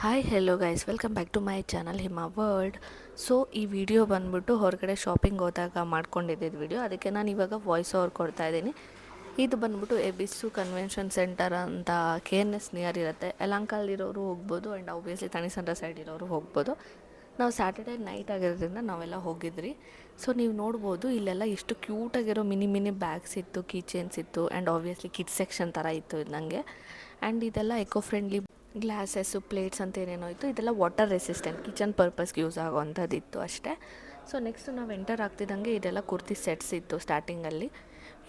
Hi hello guys, welcome back to my channel Hima world. So ಈ video ಬಂದ್ಬಿಟ್ಟು ಹೊರಗಡೆ shopping ಹೋದಾಗ ಮಾಡ್ಕೊಂಡಿದ್ದಿದ್ದು ವಿಡಿಯೋ, ಅದಕ್ಕೆ ನಾನು ಇವಾಗ ವಾಯ್ಸ್ ಓವರ್ ಕೊಡ್ತಾ ಇದ್ದೀನಿ. ಇದು ಬಂದ್ಬಿಟ್ಟು ಎಬಿಸ್ಸು ಕನ್ವೆನ್ಷನ್ ಸೆಂಟರ್ ಅಂತ KNS ನಿಯರ್ ಇರುತ್ತೆ. ಯಲಹಂಕಲ್ಲಿರೋರು ಹೋಗ್ಬೋದು ಆ್ಯಂಡ್ ಆಬ್ವಿಯಸ್ಲಿ ತಣಿಸಂದ್ರ ಸೈಡ್ ಇರೋರು ಹೋಗ್ಬೋದು. ನಾವು ಸ್ಯಾಟರ್ಡೇ ನೈಟ್ ಆಗಿರೋದ್ರಿಂದ ನಾವೆಲ್ಲ ಹೋಗಿದ್ರಿ. ಸೊ ನೀವು ನೋಡ್ಬೋದು ಇಲ್ಲೆಲ್ಲ ಎಷ್ಟು ಕ್ಯೂಟಾಗಿರೋ ಮಿನಿ ಬ್ಯಾಗ್ಸ್ ಇತ್ತು, ಕೀ ಚೈನ್ಸ್ ಇತ್ತು ಆ್ಯಂಡ್ ಆಬ್ವಿಯಸ್ಲಿ ಕಿಡ್ಸ್ ಸೆಕ್ಷನ್ ಥರ ಇತ್ತು ಇದು ನನಗೆ. ಆ್ಯಂಡ್ ಇದೆಲ್ಲ ಎಕೋ ಫ್ರೆಂಡ್ಲಿ ಗ್ಲಾಸಸ್ಸು, ಪ್ಲೇಟ್ಸ್ ಅಂತ ಏನೇನೋ ಇತ್ತು. ಇದೆಲ್ಲ ವಾಟರ್ ರೆಸಿಸ್ಟೆಂಟ್, ಕಿಚನ್ ಪರ್ಪಸ್ಗೆ ಯೂಸ್ ಆಗೋವಂಥದ್ದಿತ್ತು ಅಷ್ಟೇ. ಸೊ ನೆಕ್ಸ್ಟು ನಾವು ಎಂಟರ್ ಆಗ್ತಿದ್ದಂಗೆ ಇದೆಲ್ಲ ಕುರ್ತಿ ಸೆಟ್ಸ್ ಇತ್ತು ಸ್ಟಾರ್ಟಿಂಗಲ್ಲಿ.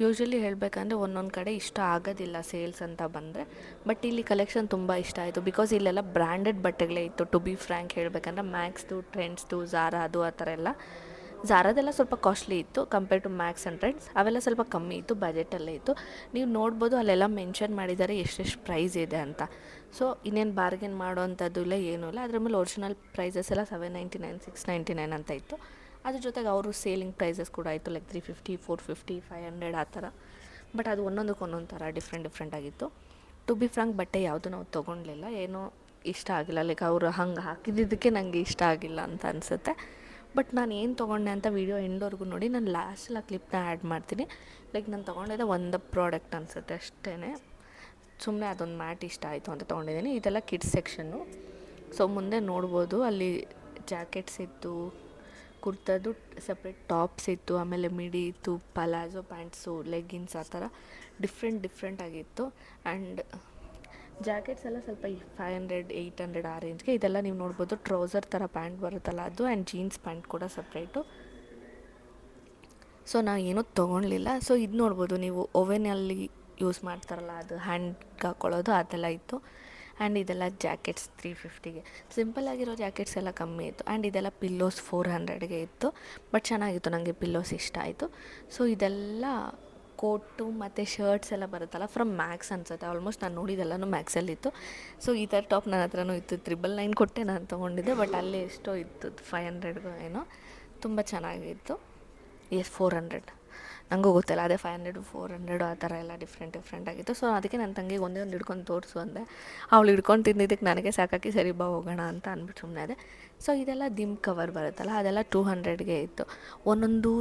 ಯೂಶ್ವಲಿ ಹೇಳಬೇಕಂದ್ರೆ ಒಂದೊಂದು ಕಡೆ ಇಷ್ಟ ಆಗೋದಿಲ್ಲ ಸೇಲ್ಸ್ ಅಂತ ಬಂದರೆ, ಬಟ್ ಇಲ್ಲಿ ಕಲೆಕ್ಷನ್ ತುಂಬ ಇಷ್ಟ ಆಯಿತು. ಬಿಕಾಸ್ ಇಲ್ಲೆಲ್ಲ ಬ್ರ್ಯಾಂಡೆಡ್ ಬಟ್ಟೆಗಳೇ ಇತ್ತು. ಟು ಬಿ ಫ್ರ್ಯಾಂಕ್ ಹೇಳಬೇಕಂದ್ರೆ ಮ್ಯಾಕ್ಸ್ದು, ಟ್ರೆಂಡ್ಸ್ದು, ಝಾರಾ ಅದು ಆ ಥರ ಎಲ್ಲ. ಝಾರಾದೆಲ್ಲ ಸ್ವಲ್ಪ ಕಾಸ್ಟ್ಲಿ ಇತ್ತು compare to Max and Trends. ಅವೆಲ್ಲ ಸ್ವಲ್ಪ ಕಮ್ಮಿ ಇತ್ತು, ಬಜೆಟಲ್ಲೇ ಇತ್ತು. ನೀವು ನೋಡ್ಬೋದು ಅಲ್ಲೆಲ್ಲ ಮೆನ್ಷನ್ ಮಾಡಿದ್ದಾರೆ ಎಷ್ಟೆಷ್ಟು ಪ್ರೈಸ್ ಇದೆ ಅಂತ. ಸೊ ಇನ್ನೇನು ಬಾರ್ಗೇನ್ ಮಾಡೋವಂಥದ್ದು ಇಲ್ಲ, ಏನೂ ಇಲ್ಲ. ಅದ್ರ ಮೇಲೆ ಒರಿಜಿನಲ್ ಪ್ರೈಸಸ್ ಎಲ್ಲ 799, 699 ಅಂತ ಇತ್ತು. ಅದ್ರ ಜೊತೆಗೆ ಅವರು ಸೇಲಿಂಗ್ ಪ್ರೈಸಸ್ ಕೂಡ ಇತ್ತು, ಲೈಕ್ 350, 450, 500 ಆ ಥರ. ಬಟ್ ಅದು ಒಂದೊಂದಕ್ಕೆ ಒಂದೊಂದು ಥರ ಡಿಫ್ರೆಂಟ್ ಆಗಿತ್ತು. ಟು ಬಿ ಫ್ರಾಂಕ್ ಬಟ್ಟೆ ಯಾವುದು ನಾವು ತೊಗೊಂಡಿಲ್ಲ, ಏನೋ ಇಷ್ಟ ಆಗಿಲ್ಲ. ಲೈಕ್ ಅವರು ಹಂಗೆ ಹಾಕಿದ್ದಕ್ಕೆ ನನಗೆ ಇಷ್ಟ ಆಗಿಲ್ಲ ಅಂತ ಅನಿಸುತ್ತೆ. ಬಟ್ ನಾನು ಏನು ತೊಗೊಂಡೆ ಅಂತ ವೀಡಿಯೋ ಎಂಡ್ವರೆಗೂ ನೋಡಿ. ನಾನು ಲಾಸ್ಟಲ್ಲಿ ಆ ಕ್ಲಿಪ್ನ ಆ್ಯಡ್ ಮಾಡ್ತೀನಿ. ಲೈಕ್ ನಾನು ತೊಗೊಂಡಿದ್ದೆ ಒಂದು ಪ್ರಾಡಕ್ಟ್ ಅನಿಸುತ್ತೆ ಅಷ್ಟೇ. ಸುಮ್ಮನೆ ಅದೊಂದು ಮ್ಯಾಟ್ ಇಷ್ಟ ಆಯಿತು ಅಂತ ತೊಗೊಂಡಿದ್ದೀನಿ. ಇದೆಲ್ಲ ಕಿಡ್ಸ್ ಸೆಕ್ಷನ್ನು. ಸೊ ಮುಂದೆ ನೋಡ್ಬೋದು ಅಲ್ಲಿ ಜಾಕೆಟ್ಸ್ ಇತ್ತು, ಕುರ್ತದ್ದು ಸಪ್ರೇಟ್ ಟಾಪ್ಸ್ ಇತ್ತು, ಆಮೇಲೆ ಮಿಡಿ ಇತ್ತು, ಪಲಾಜೋ ಪ್ಯಾಂಟ್ಸು, ಲೆಗ್ಗಿನ್ಸ್ ಆ ಥರ ಡಿಫ್ರೆಂಟ್ ಆಗಿತ್ತು. ಆ್ಯಂಡ್ ಜಾಕೆಟ್ಸ್ ಎಲ್ಲ ಸ್ವಲ್ಪ 500, 800 ಆ ರೇಂಜ್ಗೆ. ಇದೆಲ್ಲ ನೀವು ನೋಡ್ಬೋದು ಟ್ರೌಸರ್ ಥರ ಪ್ಯಾಂಟ್ ಬರುತ್ತಲ್ಲ ಅದು, ಆ್ಯಂಡ್ ಜೀನ್ಸ್ ಪ್ಯಾಂಟ್ ಕೂಡ ಸಪ್ರೇಟು. ಸೊ ನಾವು ಏನೂ ತೊಗೊಳ್ಲಿಲ್ಲ. ಸೊ ಇದು ನೋಡ್ಬೋದು ನೀವು, ಓವೆನಲ್ಲಿ ಯೂಸ್ ಮಾಡ್ತಾರಲ್ಲ ಅದು, ಹ್ಯಾಂಡ್ಗೆ ಹಾಕ್ಕೊಳ್ಳೋದು ಅದೆಲ್ಲ ಇತ್ತು. ಆ್ಯಂಡ್ ಇದೆಲ್ಲ ಜಾಕೆಟ್ಸ್ 350ಗೆ. ಸಿಂಪಲ್ಲಾಗಿರೋ ಜಾಕೆಟ್ಸ್ ಎಲ್ಲ ಕಮ್ಮಿ ಇತ್ತು. ಆ್ಯಂಡ್ ಇದೆಲ್ಲ ಪಿಲ್ಲೋಸ್ 400ಗೆ ಇತ್ತು. ಬಟ್ ಚೆನ್ನಾಗಿತ್ತು, ನನಗೆ ಪಿಲ್ಲೋಸ್ ಇಷ್ಟ ಆಯಿತು. ಸೊ ಇದೆಲ್ಲ ಕೋಟು ಮತ್ತು ಶರ್ಟ್ಸ್ ಎಲ್ಲ ಬರುತ್ತಲ್ಲ, ಫ್ರಮ್ ಮ್ಯಾಕ್ಸ್ ಅನ್ಸುತ್ತೆ. ಆಲ್ಮೋಸ್ಟ್ ನಾನು ನೋಡಿದೆಲ್ಲನೂ ಮ್ಯಾಕ್ಸಲ್ಲಿತ್ತು. ಸೊ ಈ ಥರ ಟಾಪ್ ನನ್ನ ಹತ್ರನೂ ಇತ್ತು. 999 ಕೊಟ್ಟೆ ನಾನು ತೊಗೊಂಡಿದ್ದೆ. ಬಟ್ ಅಲ್ಲೇ ಎಷ್ಟೋ ಇತ್ತು, 500ಗೋ ಏನೋ. ತುಂಬ ಚೆನ್ನಾಗಿತ್ತು. 400 ನನಗೂ ಗೊತ್ತಿಲ್ಲ, ಅದೇ 500, 400 ಆ ಥರ ಎಲ್ಲ ಡಿಫ್ರೆಂಟ್ ಆಗಿತ್ತು. ಸೊ ಅದಕ್ಕೆ ನನ್ನ ತಂಗಿಗೆ ಒಂದೇ ಒಂದು ಹಿಡ್ಕೊಂಡು ತೋರಿಸು ಅಂದೆ. ಅವಳು ಹಿಡ್ಕೊಂಡು ತಿಂದಿದ್ದಕ್ಕೆ ನನಗೆ ಸಾಕಾಕಿ, ಸರಿ ಬಾ ಹೋಗೋಣ ಅಂತ ಅಂದ್ಬಿಟ್ಟು ಸುಮ್ಮನೆ ಅದೇ. ಸೊ ಇದೆಲ್ಲ ದಿಮ್ ಕವರ್ ಬರುತ್ತಲ್ಲ, ಅದೆಲ್ಲ 200ಗೆ ಇತ್ತು. ಒಂದೊಂದು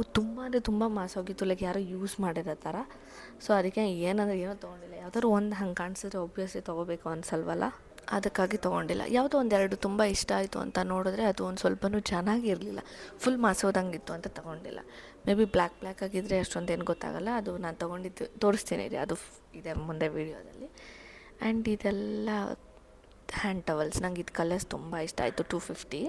ತುಂಬ ಮಾಸೋಗಿತ್ತು, ಲೈಕ್ ಯಾರೋ ಯೂಸ್ ಮಾಡಿರೋ ಥರ. ಸೊ ಅದಕ್ಕೆ ಏನೋ ತೊಗೊಂಡಿಲ್ಲ. ಯಾವ್ದಾದ್ರು ಒಂದು ಹಂಗೆ ಕಾಣಿಸಿದ್ರೆ ಒಬ್ವಿಯಸ್ಲಿ ತೊಗೋಬೇಕು ಅನ್ಸಲ್ವಲ್ಲ, ಅದಕ್ಕಾಗಿ ತೊಗೊಂಡಿಲ್ಲ. ಯಾವುದೋ ಒಂದೆರಡು ತುಂಬ ಇಷ್ಟ ಆಯಿತು ಅಂತ ನೋಡಿದ್ರೆ ಅದು ಒಂದು ಸ್ವಲ್ಪನೂ ಚೆನ್ನಾಗಿರಲಿಲ್ಲ, ಫುಲ್ ಮಾಸೋದಂಗಿತ್ತು ಅಂತ ತೊಗೊಂಡಿಲ್ಲ. ಮೇ ಬಿ ಬ್ಲ್ಯಾಕ್ ಆಗಿದ್ದರೆ ಅಷ್ಟೊಂದೇನು ಗೊತ್ತಾಗಲ್ಲ. ಅದು ನಾನು ತೊಗೊಂಡಿದ್ದು ತೋರಿಸ್ತೀನಿ ರೀ, ಅದು ಇದೆ ಮುಂದೆ ವೀಡಿಯೋದಲ್ಲಿ. ಆ್ಯಂಡ್ ಇದೆಲ್ಲ ಹ್ಯಾಂಡ್ ಟವಲ್ಸ್. ನಂಗೆ ಇದು ಕಲರ್ಸ್ ತುಂಬ ಇಷ್ಟ ಆಯಿತು. 250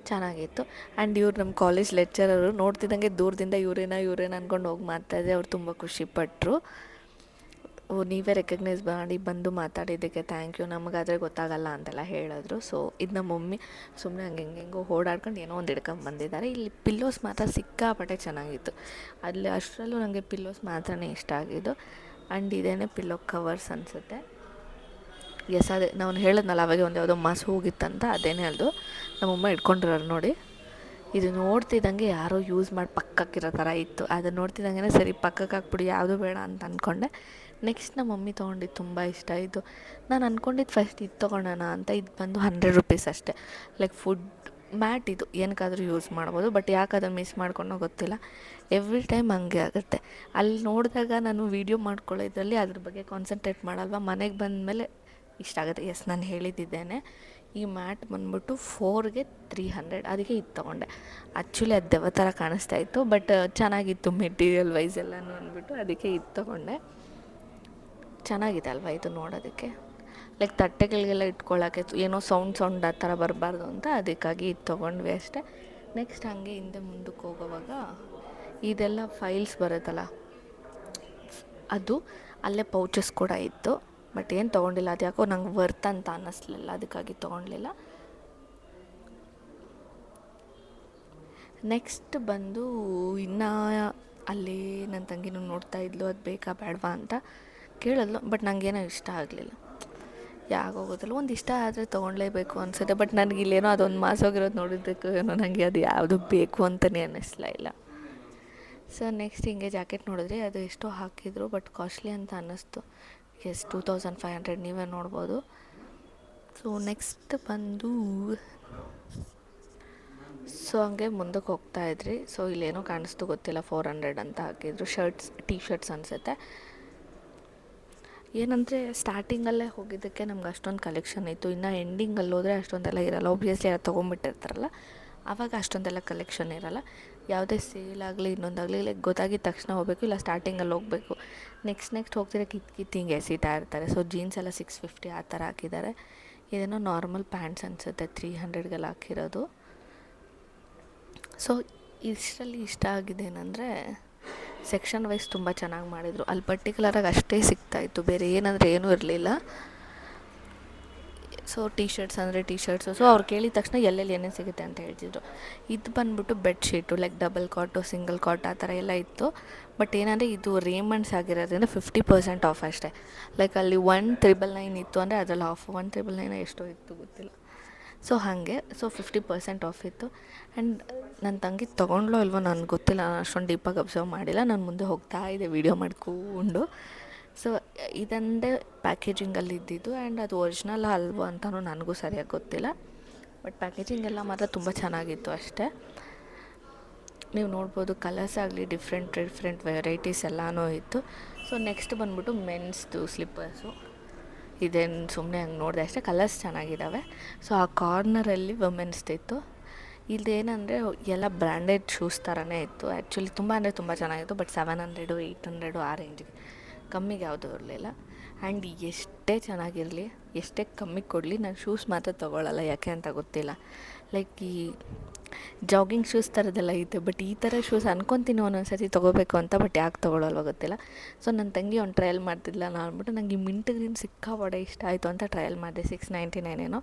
ಚೆನ್ನಾಗಿತ್ತು. ಆ್ಯಂಡ್ ಇವ್ರು ನಮ್ಮ ಕಾಲೇಜ್ ಲೆಕ್ಚರರು, ನೋಡ್ತಿದ್ದಂಗೆ ದೂರದಿಂದ ಇವರೇನ ಅಂದ್ಕೊಂಡು ಹೋಗಿ ಮಾತಾಡಿದೆ. ಅವ್ರು ತುಂಬ ಖುಷಿಪಟ್ಟರು. ನೀವೇ ರೆಕಗ್ನೈಸ್ ಮಾಡಿ ಬಂದು ಮಾತಾಡಿದ್ದಕ್ಕೆ ಥ್ಯಾಂಕ್ ಯು, ನಮಗಾದರೆ ಗೊತ್ತಾಗಲ್ಲ ಅಂತೆಲ್ಲ ಹೇಳಿದ್ರು. ಸೊ ಇದು ನಮ್ಮ ಮಮ್ಮಿ ಸುಮ್ಮನೆ ಹೆಂಗೆಂಗೋ ಓಡಾಡ್ಕೊಂಡು ಏನೋ ಒಂದು ಹಿಡ್ಕೊಂಡು ಬಂದಿದ್ದಾರೆ. ಇಲ್ಲಿ ಪಿಲ್ಲೋಸ್ ಮಾತ್ರ ಸಿಕ್ಕಾಪಟ್ಟೆ ಚೆನ್ನಾಗಿತ್ತು. ಅಲ್ಲಿ ಅಷ್ಟರಲ್ಲೂ ನನಗೆ ಪಿಲ್ಲೋಸ್ ಮಾತ್ರನೇ ಇಷ್ಟ ಆಗಿದ್ದು. ಆ್ಯಂಡ್ ಇದೇನೇ ಪಿಲ್ಲೋ ಕವರ್ಸ್ ಅನಿಸುತ್ತೆ. ಎಸ್, ಅದೇ ನಾನು ಹೇಳಿದ್ನಲ್ಲ ಅವಾಗೆ ಒಂದು ಯಾವುದೋ ಮಾಸು ಹೋಗಿತ್ತಂತ, ಅದೇನೇ ಅದು ನಮ್ಮಮ್ಮ ಇಟ್ಕೊಂಡಿರೋರು ನೋಡಿ. ಇದು ನೋಡ್ತಿದ್ದಂಗೆ ಯಾರೋ ಯೂಸ್ ಮಾಡಿ ಪಕ್ಕಕ್ಕಿರೋ ಥರ ಇತ್ತು. ಅದನ್ನು ನೋಡ್ತಿದ್ದಂಗೆ ಸರಿ ಪಕ್ಕಕ್ಕೆ ಹಾಕ್ಬಿಡಿ, ಯಾವುದು ಬೇಡ ಅಂತ ಅಂದ್ಕೊಂಡೆ. ನೆಕ್ಸ್ಟ್ ನಮ್ಮ ಮಮ್ಮಿ ತೊಗೊಂಡಿದ್ದು ತುಂಬ ಇಷ್ಟ ಆಯಿತು. ನಾನು ಅಂದ್ಕೊಂಡಿದ್ದು ಫಸ್ಟ್ ಇದು ತೊಗೊಳೋಣ ಅಂತ. ಇದು ಬಂದು 100 ರೂಪೀಸ್ ಅಷ್ಟೇ. ಲೈಕ್ ಫುಡ್ ಮ್ಯಾಟ್, ಇದು ಏನಕ್ಕಾದರೂ ಯೂಸ್ ಮಾಡ್ಬೋದು. ಬಟ್ ಯಾಕೆ ಅದನ್ನು ಮಿಸ್ ಮಾಡ್ಕೊಂಡೋ ಗೊತ್ತಿಲ್ಲ, ಎವ್ರಿ ಟೈಮ್ ಹಂಗೆ ಆಗುತ್ತೆ. ಅಲ್ಲಿ ನೋಡಿದಾಗ ನಾನು ವೀಡಿಯೋ ಮಾಡ್ಕೊಳ್ಳೋದ್ರಲ್ಲಿ ಅದ್ರ ಬಗ್ಗೆ ಕಾನ್ಸಂಟ್ರೇಟ್ ಮಾಡಲ್ವ, ಮನೆಗೆ ಬಂದಮೇಲೆ ಇಷ್ಟ ಆಗುತ್ತೆ. ಎಸ್, ನಾನು ಹೇಳಿದ್ದೇನೆ. ಈ ಮ್ಯಾಟ್ ಬಂದ್ಬಿಟ್ಟು 4ಗೆ 300, ಅದಕ್ಕೆ ಇದು ತೊಗೊಂಡೆ. ಆ್ಯಕ್ಚುಲಿ ಅದು ದೆವ್ವ ಥರ ಕಾಣಿಸ್ತಾ ಇತ್ತು, ಬಟ್ ಚೆನ್ನಾಗಿತ್ತು ಮೆಟೀರಿಯಲ್ ವೈಸ್ ಎಲ್ಲನೂ ಅಂದ್ಬಿಟ್ಟು ಅದಕ್ಕೆ ಇದು ತೊಗೊಂಡೆ. ಚೆನ್ನಾಗಿದೆ ಅಲ್ವಾ ಇದು ನೋಡೋದಕ್ಕೆ. ಲೈಕ್ ತಟ್ಟೆಗಳಿಗೆಲ್ಲ ಇಟ್ಕೊಳ್ಳೋಕ್ಕೆ ಏನೋ ಸೌಂಡ್ ಆ ಥರ ಬರಬಾರ್ದು ಅಂತ ಅದಕ್ಕಾಗಿ ಇದು ತೊಗೊಂಡ್ವಿ ಅಷ್ಟೇ. ನೆಕ್ಸ್ಟ್ ಹಾಗೆ ಹಿಂದೆ ಮುಂದಕ್ಕೆ ಹೋಗೋವಾಗ ಇದೆಲ್ಲ ಫೈಲ್ಸ್ ಬರುತ್ತಲ್ಲ, ಅದು ಅಲ್ಲೇ ಪೌಚಸ್ ಕೂಡ ಇತ್ತು. ಬಟ್ ಏನು ತೊಗೊಂಡಿಲ್ಲ, ಅದು ಯಾಕೋ ನಂಗೆ ವರ್ತ್ ಅಂತ ಅನ್ನಿಸ್ಲಿಲ್ಲ, ಅದಕ್ಕಾಗಿ ತೊಗೊಳ್ಲಿಲ್ಲ. ನೆಕ್ಸ್ಟ್ ಬಂದು ಇನ್ನು ಅಲ್ಲಿ ನನ್ನ ತಂಗಿನೂ ನೋಡ್ತಾ ಇದ್ಲು, ಅದು ಬೇಕಾ ಬೇಡವಾ ಅಂತ ಕೇಳಿದ್ಲು. ಬಟ್ ನನಗೇನೋ ಇಷ್ಟ ಆಗಲಿಲ್ಲ, ಯಾಕೋಗೋದಿಲ್ಲ. ಒಂದು ಇಷ್ಟ ಆದರೆ ತೊಗೊಳ್ಲೇಬೇಕು ಅನಿಸುತ್ತೆ. ಬಟ್ ನನಗೆ ಇಲ್ಲೇನೋ ಅದೊಂದು ಮಾಸೋಗಿರೋದು ನೋಡಿದ್ದಕ್ಕೂ ಏನೋ ನನಗೆ ಅದು ಯಾವುದು ಬೇಕು ಅಂತಲೇ ಅನ್ನಿಸ್ಲಿಲ್ಲ. ಸೊ ನೆಕ್ಸ್ಟ್ ಹಿಂಗೆ ಜಾಕೆಟ್ ನೋಡಿದ್ರೆ ಅದು ಎಷ್ಟೋ ಹಾಕಿದ್ರು, ಬಟ್ ಕಾಸ್ಟ್ಲಿ ಅಂತ ಅನ್ನಿಸ್ತು. ಎಸ್, 2500 ನೀವೇ ನೋಡ್ಬೋದು. ಸೊ ನೆಕ್ಸ್ಟ್ ಬಂದು ಸೊ ಹಂಗೆ ಮುಂದಕ್ಕೆ ಹೋಗ್ತಾಯಿದ್ರಿ. ಸೊ ಇಲ್ಲೇನೋ ಕಾಣಿಸ್ತು ಗೊತ್ತಿಲ್ಲ, 400 ಅಂತ ಹಾಕಿದ್ರು. ಟೀ ಶರ್ಟ್ಸ್ ಅನಿಸುತ್ತೆ. ಏನಂದರೆ ಸ್ಟಾರ್ಟಿಂಗಲ್ಲೇ ಹೋಗಿದ್ದಕ್ಕೆ ನಮ್ಗೆ ಅಷ್ಟೊಂದು ಕಲೆಕ್ಷನ್ ಇತ್ತು. ಇನ್ನು ಎಂಡಿಂಗಲ್ಲಿ ಹೋದರೆ ಅಷ್ಟೊಂದೆಲ್ಲ ಇರೋಲ್ಲ. ಒಬ್ವಿಯಸ್ಲಿ ಯಾರು ತೊಗೊಂಬಿಟ್ಟಿರ್ತಾರಲ್ಲ ಆವಾಗ ಅಷ್ಟೊಂದೆಲ್ಲ ಕಲೆಕ್ಷನ್ ಇರೋಲ್ಲ. ಯಾವುದೇ ಸೇಲ್ ಆಗಲಿ ಇನ್ನೊಂದಾಗಲಿ ಲೈಕ್ ಗೊತ್ತಾಗಿದ್ದ ತಕ್ಷಣ ಹೋಗಬೇಕು, ಇಲ್ಲ ಸ್ಟಾರ್ಟಿಂಗಲ್ಲಿ ಹೋಗಬೇಕು. ನೆಕ್ಸ್ಟ್ ಹೋಗ್ತಿರೋ ಹಿಂಗೆ ಎಸಿತಾ ಇರ್ತಾರೆ. ಸೊ ಜೀನ್ಸ್ ಎಲ್ಲ 650 ಆ ಥರ ಹಾಕಿದ್ದಾರೆ. ಇದೇನೋ ನಾರ್ಮಲ್ ಪ್ಯಾಂಟ್ಸ್ ಅನಿಸುತ್ತೆ, 300ಗೆಲ್ಲ ಹಾಕಿರೋದು. ಸೊ ಇಷ್ಟರಲ್ಲಿ ಇಷ್ಟ ಆಗಿದೆ ಏನಂದರೆ ಸೆಕ್ಷನ್ ವೈಸ್ ತುಂಬ ಚೆನ್ನಾಗಿ ಮಾಡಿದರು. ಅಲ್ಲಿ ಪರ್ಟಿಕ್ಯುಲರಾಗಿ ಅಷ್ಟೇ ಸಿಗ್ತಾಯಿತ್ತು, ಬೇರೆ ಏನಂದರೆ ಏನೂ ಇರಲಿಲ್ಲ. So tea shirts. ಸೊ ಅವ್ರು ಕೇಳಿದ ತಕ್ಷಣ ಎಲ್ಲೆಲ್ಲಿ ಏನೇನು ಸಿಗುತ್ತೆ ಅಂತ ಹೇಳ್ತಿದ್ರು. ಇದು ಬಂದುಬಿಟ್ಟು ಬೆಡ್ಶೀಟು ಲೈಕ್ ಡಬಲ್ ಕಾಟು, ಸಿಂಗಲ್ ಕಾಟ್ ಆ ಥರ ಎಲ್ಲ ಇತ್ತು. ಬಟ್ ಏನಂದರೆ ಇದು ರೇಮಂಡ್ಸ್ ಆಗಿರೋದ್ರಿಂದ 50% ಆಫ್ ಅಷ್ಟೇ. ಲೈಕ್ ಅಲ್ಲಿ 1,999 ಇತ್ತು ಅಂದರೆ ಅದರಲ್ಲಿ ಆಫ್ 1,999 ಎಷ್ಟೋ ಇತ್ತು ಗೊತ್ತಿಲ್ಲ. ಸೊ ಹಾಗೆ 50% ಆಫ್ ಇತ್ತು. ಆ್ಯಂಡ್ ನನ್ನ ತಂಗಿ ತೊಗೊಂಡ್ಲೋ ಇಲ್ವೋ ನನಗೆ ಗೊತ್ತಿಲ್ಲ, ನಾನು ಅಷ್ಟೊಂದು ಡೀಪಾಗಿ ಅಬ್ಸರ್ವ್ ಮಾಡಿಲ್ಲ. ನಾನು ಮುಂದೆ ಹೋಗ್ತಾ ಇದ್ದೆ ವೀಡಿಯೋ ಮಾಡಿಕೊಂಡು. ಸೊ ಇದೊಂದೇ ಪ್ಯಾಕೇಜಿಂಗಲ್ಲಿ ಇದ್ದಿದ್ದು. ಆ್ಯಂಡ್ ಅದು ಒರಿಜಿನಲ್ ಅಲ್ವೋ ಅಂತಲೂ ನನಗೂ ಸರಿಯಾಗಿ ಗೊತ್ತಿಲ್ಲ. ಬಟ್ ಪ್ಯಾಕೇಜಿಂಗ್ ಎಲ್ಲ ಮಾತ್ರ ತುಂಬ ಚೆನ್ನಾಗಿತ್ತು ಅಷ್ಟೇ. ನೀವು ನೋಡ್ಬೋದು ಕಲರ್ಸ್ ಆಗಲಿ ಡಿಫ್ರೆಂಟ್ ವೆರೈಟೀಸ್ ಎಲ್ಲನೂ ಇತ್ತು. ಸೊ ನೆಕ್ಸ್ಟ್ ಬಂದ್ಬಿಟ್ಟು ಮೆನ್ಸ್ದು ಸ್ಲಿಪ್ಪರ್ಸು. ಇದೇನು ಸುಮ್ಮನೆ ಹಂಗೆ ನೋಡಿದೆ ಅಷ್ಟೇ, ಕಲರ್ಸ್ ಚೆನ್ನಾಗಿದ್ದಾವೆ. ಸೊ ಆ ಕಾರ್ನರಲ್ಲಿ ವುಮೆನ್ಸ್ದಿತ್ತು. ಇಲ್ಲೇನಂದರೆ ಎಲ್ಲ ಬ್ರ್ಯಾಂಡೆಡ್ ಶೂಸ್ ಥರನೇ ಇತ್ತು. ಆ್ಯಕ್ಚುಲಿ ತುಂಬ ಅಂದರೆ ತುಂಬ ಚೆನ್ನಾಗಿತ್ತು. ಬಟ್ 700 800 ಆ ರೇಂಜಿಗೆ, ಕಮ್ಮಿಗೆ ಯಾವುದೂ ಇರಲಿಲ್ಲ. ಆ್ಯಂಡ್ ಎಷ್ಟೇ ಚೆನ್ನಾಗಿರಲಿ, ಎಷ್ಟೇ ಕಮ್ಮಿಗೆ ಕೊಡಲಿ, ನಾನು ಶೂಸ್ ಮಾತ್ರ ತೊಗೊಳ್ಳಲ್ಲ. ಯಾಕೆ ಅಂತ ಗೊತ್ತಿಲ್ಲ. ಲೈಕ್ ಈ ಜಾಗಿಂಗ್ ಶೂಸ್ ಥರದ್ದೆಲ್ಲ ಐತೆ. ಬಟ್ ಈ ಥರ ಶೂಸ್ ಅನ್ಕೊತೀನಿ ಒಂದೊಂದು ಸರ್ತಿ ತೊಗೋಬೇಕು ಅಂತ, ಬಟ್ ಯಾಕೆ ತೊಗೊಳ್ಳಲ್ವ ಗೊತ್ತಿಲ್ಲ. ಸೊ ನನ್ನ ತಂಗಿ ಒಂದು ಟ್ರಯಲ್ ಮಾಡ್ತಿದ್ಲ, ನಾನು ಅಂದ್ಬಿಟ್ಟು ನನಗೆ ಈ ಮಿಂಟ್ ಗ್ರೀನ್ ಸಿಕ್ಕಾಪಟ್ಟೆ ಇಷ್ಟ ಆಯಿತು ಅಂತ ಟ್ರಯಲ್ ಮಾಡಿದೆ. 699 ಏನೋ.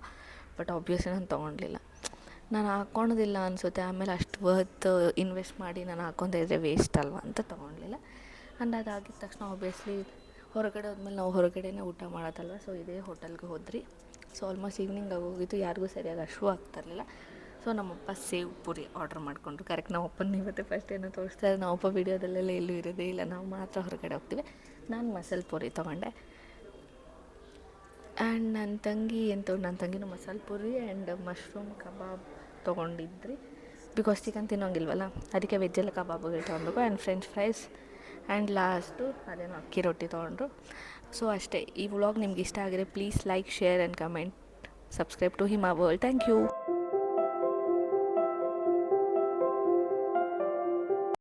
ಬಟ್ ಆಬ್ವಿಯಸ್ಲಿ ನಾನು ತೊಗೊಂಡಿಲ್ಲ. ನಾನು ಹಾಕ್ಕೊಳೋದಿಲ್ಲ ಅನಿಸುತ್ತೆ. ಆಮೇಲೆ ಅಷ್ಟು ವರ್ತ್ ಇನ್ವೆಸ್ಟ್ ಮಾಡಿ ನಾನು ಹಾಕ್ಕೊತಾ ಇದ್ದರೆ ವೇಸ್ಟ್ ಅಲ್ವಾ ಅಂತ ತೊಗೊಳ್ಲಿಲ್ಲ. ಆ್ಯಂಡ್ ಅದಾಗಿದ ತಕ್ಷಣ ಆಬ್ವಿಯಸ್ಲಿ ಹೊರಗಡೆ ಹೋದ್ಮೇಲೆ ನಾವು ಹೊರಗಡೆನೇ ಊಟ ಮಾಡೋದಲ್ವ. ಸೊ ಇದೇ ಹೋಟೆಲ್ಗೆ ಹೋದ್ರಿ. ಸೊ ಆಲ್ಮೋಸ್ಟ್ ಈವ್ನಿಂಗ್ ಆಗೋಗಿತ್ತು, ಯಾರಿಗೂ ಸರಿಯಾಗಿ ಹಶ್ವು ಆಗ್ತಾಯಿರಲಿಲ್ಲ. ಸೊ ನಮ್ಮಪ್ಪ ಸೇವ್ ಪೂರಿ ಆರ್ಡ್ರ್ ಮಾಡಿಕೊಂಡ್ರು. ಕರೆಕ್ಟ್ ನಮ್ಮಪ್ಪನ ಇವತ್ತೇ ಫಸ್ಟ್ ಏನೋ ತೋರಿಸ್ತಾ ಇದ್ದಾರೆ. ನಮ್ಮಪ್ಪ ವೀಡಿಯೋದಲ್ಲೆಲ್ಲ ಎಲ್ಲೂ ಇರೋದೇ ಇಲ್ಲ, ನಾವು ಮಾತ್ರ ಹೊರಗಡೆ ಹೋಗ್ತೀವಿ. ನಾನು ಮಸಾಲೆ ಪೂರಿ ತೊಗೊಂಡೆ. ಆ್ಯಂಡ್ ನನ್ನ ತಂಗಿನೂ masala puri and mushroom kebab ತೊಗೊಂಡಿದ್ರಿ. ಬಿಕಾಸ್ ಚಿಕನ್ ತಿನ್ನೋಂಗಿಲ್ವಲ್ಲ, ಅದಕ್ಕೆ ವೆಜ್ಜೆಲ್ಲ ಕಬಾಬುಗಳು ತೊಗೊಳ್ಬೇಕು. And French fries and last ಅದೇನೋ ಅಕ್ಕಿ ರೊಟ್ಟಿ ತೊಗೊಂಡ್ರು. ಸೊ ಅಷ್ಟೇ. ಈ ವ್ಲಾಗ್ ನಿಮ್ಗೆ ಇಷ್ಟ ಆಗಿದ್ರೆ please like, share and comment, subscribe to Hima world. Thank you.